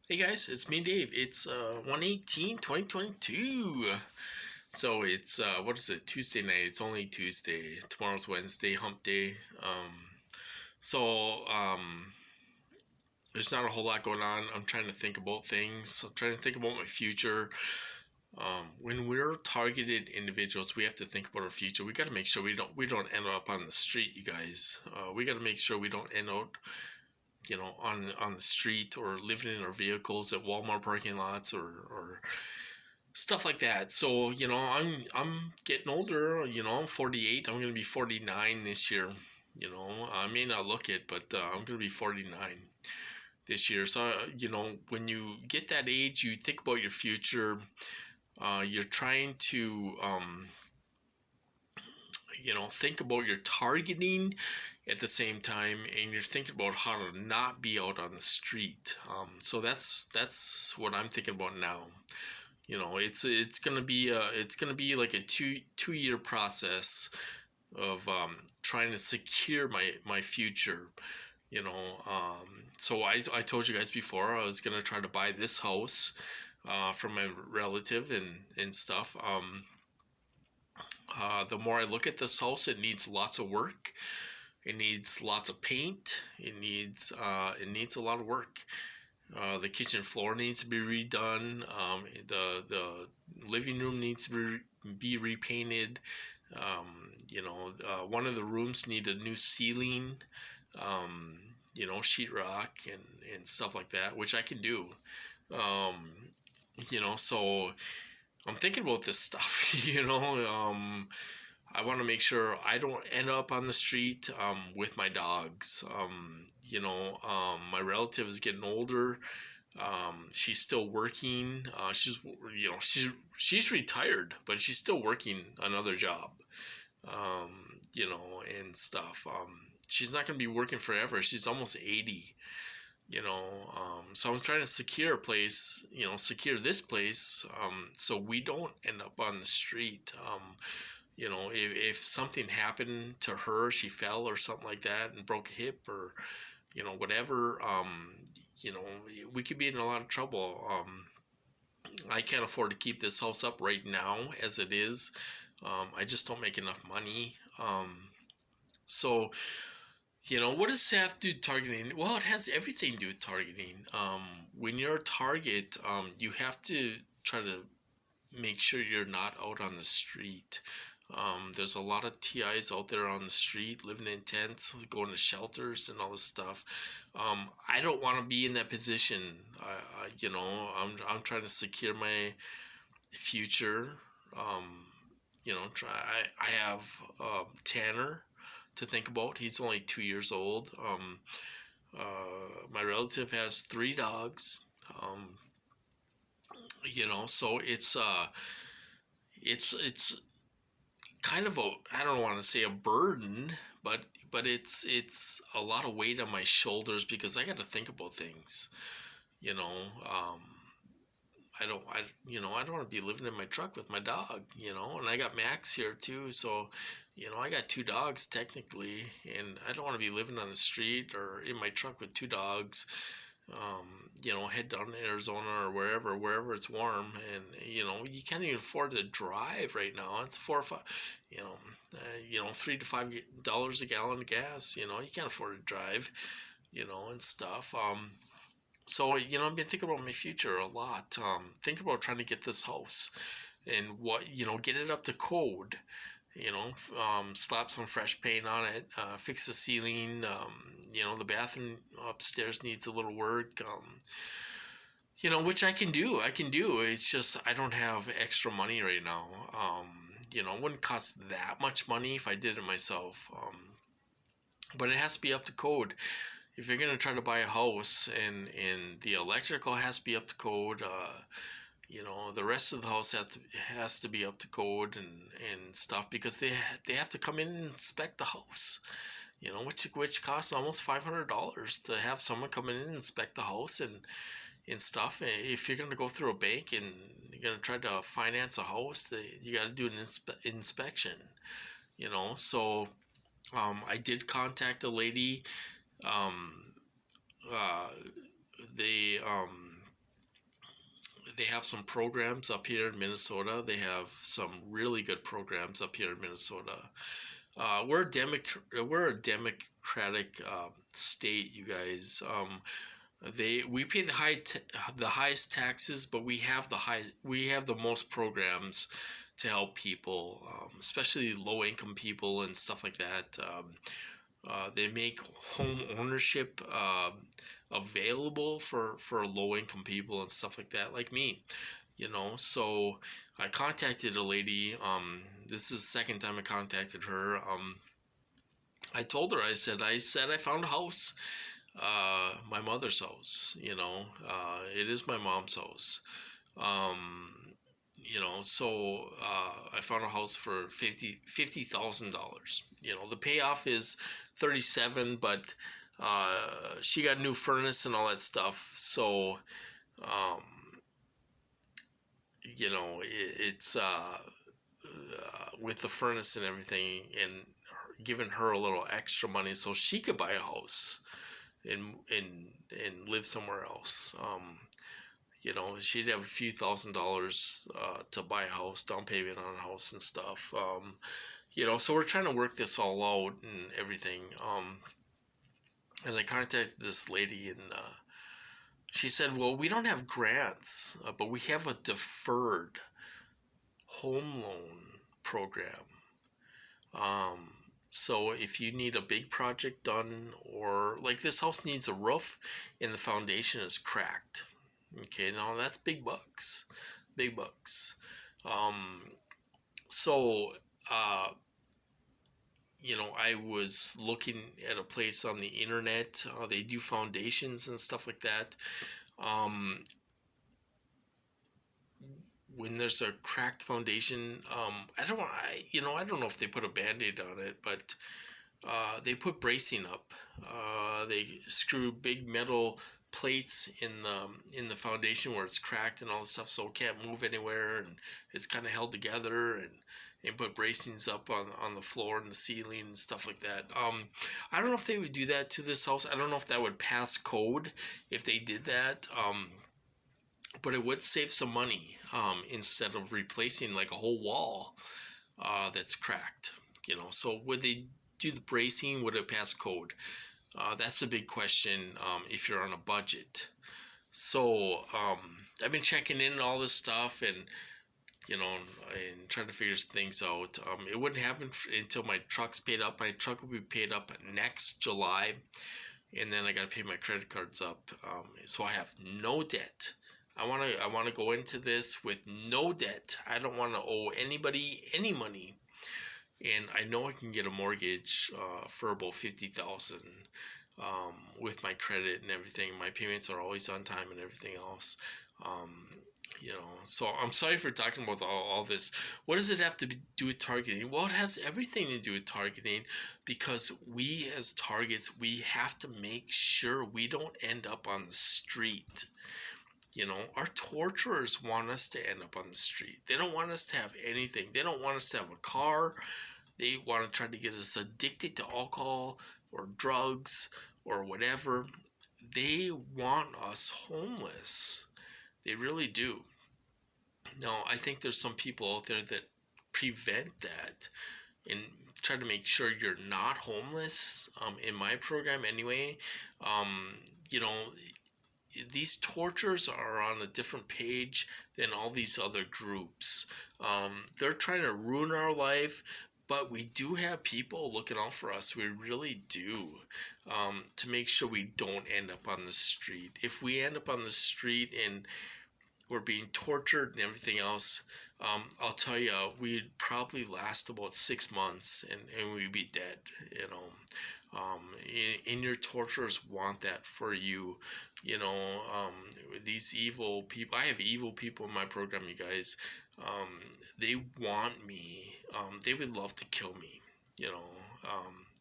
Hey guys, it's me, Dave. It's 1/18/2022. So it's, what is it, Tuesday night. It's only Tuesday. Tomorrow's Wednesday, hump day. So there's not a whole lot going on. I'm trying to think about things. I'm trying to think about my future. When we're targeted individuals, we have to think about our future. We got to make sure we don't end up on the street, you guys. We got to make sure we don't end up on the street or living in our vehicles at Walmart parking lots or stuff like that. So I'm getting older. I'm 48. I'm gonna be 49 this year. I may not look it, but I'm gonna be 49 this year. So when you get that age, you think about your future. You're trying to think about your targeting at the same time, and you're thinking about how to not be out on the street. So that's what I'm thinking about now. It's gonna be like a two year process of trying to secure my future. So I told you guys before I was gonna try to buy this house from my relative and stuff. The more I look at this house, it needs lots of work. It needs lots of paint. It needs a lot of work. The kitchen floor needs to be redone. The living room needs to be repainted. One of the rooms need a new ceiling. Sheetrock and stuff like that, which I can do. Um, so I'm thinking about this stuff. I want to make sure I don't end up on the street with my dogs. My relative is getting older. She's still working. She's retired, but she's still working another job. And stuff. She's not going to be working forever. She's almost 80. So I'm trying to secure a place, secure this place, so we don't end up on the street. If something happened to her, she fell or something like that and broke a hip or whatever, you know we could be in a lot of trouble. I can't afford to keep this house up right now as it is. I just don't make enough money. So what does it have to do with targeting? Well, it has everything to do with targeting. When you're a target, you have to try to make sure you're not out on the street. There's a lot of TIs out there on the street, living in tents, going to shelters, and all this stuff. I don't want to be in that position. I'm trying to secure my future. Um, I have Tanner to think about. He's only 2 years old. My relative has three dogs. Um, so it's kind of a, I don't want to say a burden, but it's a lot of weight on my shoulders because I got to think about things. You know, um, I don't want to be living in my truck with my dog. And I got Max here too, so I got two dogs technically, and I don't want to be living on the street or in my truck with two dogs. Head down to Arizona or wherever it's warm, and you can't even afford to drive right now. It's 4 or 5, $3 to $5 a gallon of gas. You can't afford to drive, and stuff. I've been thinking about my future a lot. Think about trying to get this house and get it up to code. Slap some fresh paint on it, fix the ceiling. The bathroom upstairs needs a little work. Which I can do. It's just I don't have extra money right now. It wouldn't cost that much money if I did it myself. But it has to be up to code. If you're gonna try to buy a house and the electrical has to be up to code, the rest of the house has to be up to code and stuff because they have to come in and inspect the house. Which costs almost $500 to have someone come in and inspect the house and stuff. If you're gonna go through a bank and you're gonna try to finance a house, you got to do an inspection. So I did contact a lady. Um, uh, they they have some programs up here in Minnesota. They have some really good programs up here in Minnesota. We're a democratic state, you guys. We pay the highest taxes, but we have the most programs to help people, especially low income people and stuff like that. They make home ownership available for low income people and stuff like that, like me. So I contacted a lady. This is the second time I contacted her. I told her, I said I found a house, my mother's house. It is my mom's house. So I found a house for $50,000. The payoff is 37, but she got a new furnace and all that stuff. So um, it's with the furnace and everything, and giving her a little extra money so she could buy a house and live somewhere else. She'd have a few $1,000s to buy a house, down payment on a house and stuff. So we're trying to work this all out and everything. And I contacted this lady, and she said, well, we don't have grants, but we have a deferred home loan program. So if you need a big project done, or like this house needs a roof and the foundation is cracked. Okay, now that's big bucks. Big bucks. So I was looking at a place on the internet. They do foundations and stuff like that. When there's a cracked foundation, I don't know if they put a Band-Aid on it, but they put bracing up. They screw big metal plates in the foundation where it's cracked and all this stuff, so it can't move anywhere, and it's kind of held together, and put bracings up on the floor and the ceiling and stuff like that. I don't know if they would do that to this house. I don't know if that would pass code if they did that. But it would save some money instead of replacing like a whole wall that's cracked. So would they do the bracing? Would it pass code? That's the big question if you're on a budget. So I've been checking in all this stuff and trying to figure things out. It wouldn't happen until my truck's paid up. My truck will be paid up next July, and then I got to pay my credit cards up. So I have no debt. I want to go into this with no debt. I don't want to owe anybody any money, and I know I can get a mortgage for about $50,000 with my credit and everything. My payments are always on time and everything else. So I'm sorry for talking about all this. What does it have to do with targeting? Well, it has everything to do with targeting, because we as targets, we have to make sure we don't end up on the street. Our torturers want us to end up on the street. They don't want us to have anything. They don't want us to have a car. They want to try to get us addicted to alcohol or drugs or whatever. They want us homeless. They really do. Now, I think there's some people out there that prevent that and try to make sure you're not homeless. In my program anyway, these tortures are on a different page than all these other groups. They're trying to ruin our life, but we do have people looking out for us. We really do, to make sure we don't end up on the street. If we end up on the street and we're being tortured and everything else, I'll tell you, we'd probably last about 6 months and we'd be dead, and your torturers want that for you. These evil people, I have evil people in my program, you guys. They want me. They would love to kill me.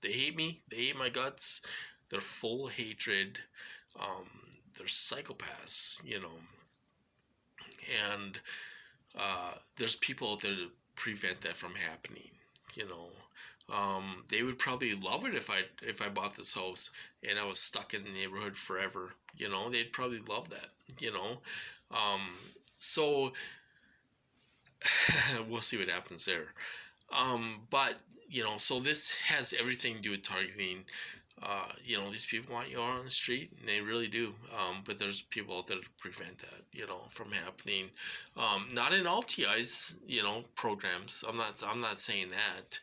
They hate me. They hate my guts. They're full of hatred. They're psychopaths, and there's people out there to prevent that from happening. They would probably love it if I bought this house and I was stuck in the neighborhood forever. They'd probably love that. So we'll see what happens there. But so this has everything to do with targeting. These people want you on the street, and they really do. But there's people out there to prevent that, from happening. Not in all TIs, programs. I'm not saying that.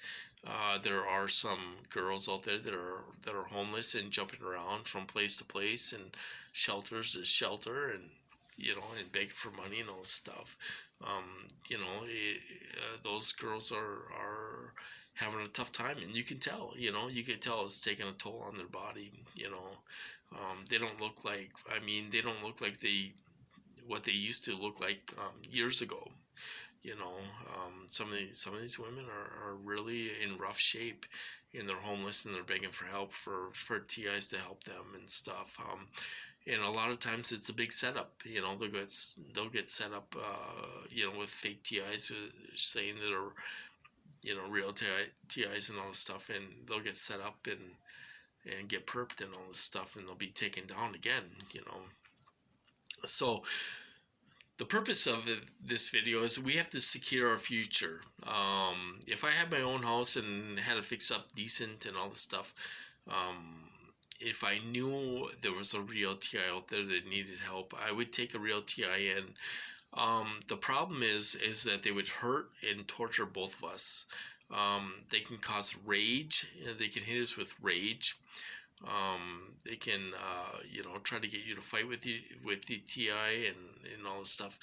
There are some girls out there that are homeless and jumping around from place to place and shelters to shelter, and and begging for money and all this stuff. Those girls are having a tough time, and you can tell. You can tell it's taking a toll on their body. They don't look like. I mean, they don't look like what they used to look like years ago. Some of these women are really in rough shape, and they're homeless, and they're begging for help for TIs to help them and stuff. And a lot of times it's a big setup. They'll get set up, with fake TIs saying that are real TIs and all this stuff, and they'll get set up and get perped and all this stuff, and they'll be taken down again. So the purpose of this video is we have to secure our future. If I had my own house and had it fixed up decent and all this stuff, if I knew there was a real TI out there that needed help, I would take a real TI in. The problem is that they would hurt and torture both of us. They can cause rage. They can hit us with rage. They can, try to get you to fight with the TI and all this stuff.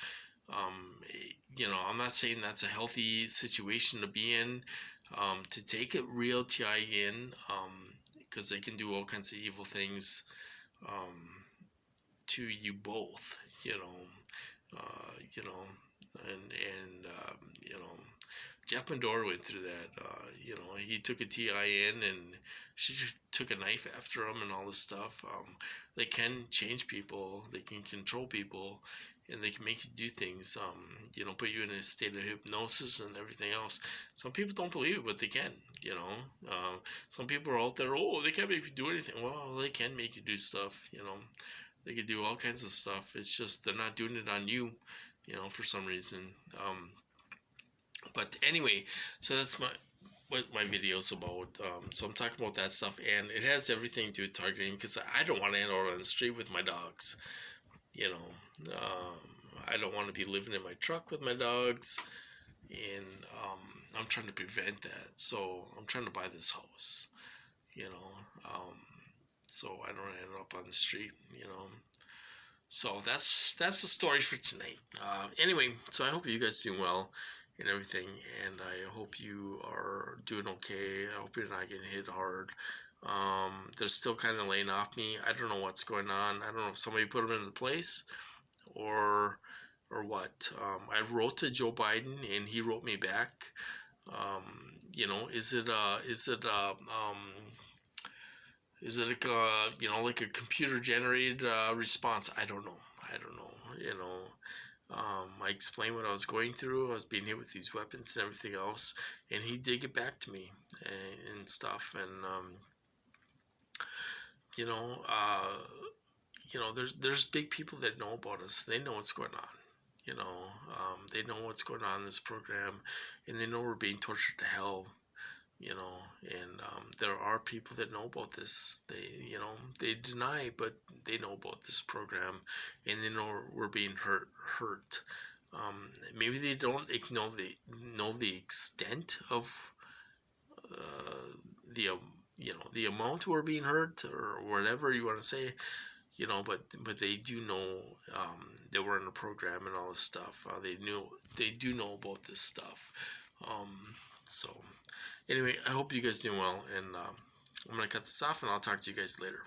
I'm not saying that's a healthy situation to be in. To take a real TI in, because they can do all kinds of evil things to you both. And Jeff Medor went through that. He took a TI in, and she just took a knife after him and all this stuff. They can change people. They can control people, and they can make you do things. Put you in a state of hypnosis and everything else. Some people don't believe it, but they can. Some people are out there. Oh, they can't make you do anything. Well, they can make you do stuff. They can do all kinds of stuff. It's just they're not doing it on you. For some reason. But anyway, so that's what my video's about. So I'm talking about that stuff, and it has everything to do with targeting, because I don't want to end out on the street with my dogs. I don't want to be living in my truck with my dogs, and I'm trying to prevent that. So I'm trying to buy this house, so I don't end up on the street. So that's the story for tonight. Anyway, so I hope you guys doing well and everything, and I hope you are doing okay. I hope you're not getting hit hard. They're still kind of laying off me. I don't know what's going on. I don't know if somebody put them into place or what. I wrote to Joe Biden, and he wrote me back. Is it like a computer generated response? I don't know. I explained what I was going through. I was being hit with these weapons and everything else, and he did get back to me and stuff. And there's big people that know about us. They know what's going on. They know what's going on in this program, and they know we're being tortured to hell. And there are people that know about this. They deny, but they know about this program, and they know we're being hurt. Maybe they don't know the extent of the amount we're being hurt, or whatever you want to say. But they do know that we're in a program and all this stuff. They do know about this stuff. So anyway, I hope you guys doing well, and I'm gonna cut this off, and I'll talk to you guys later.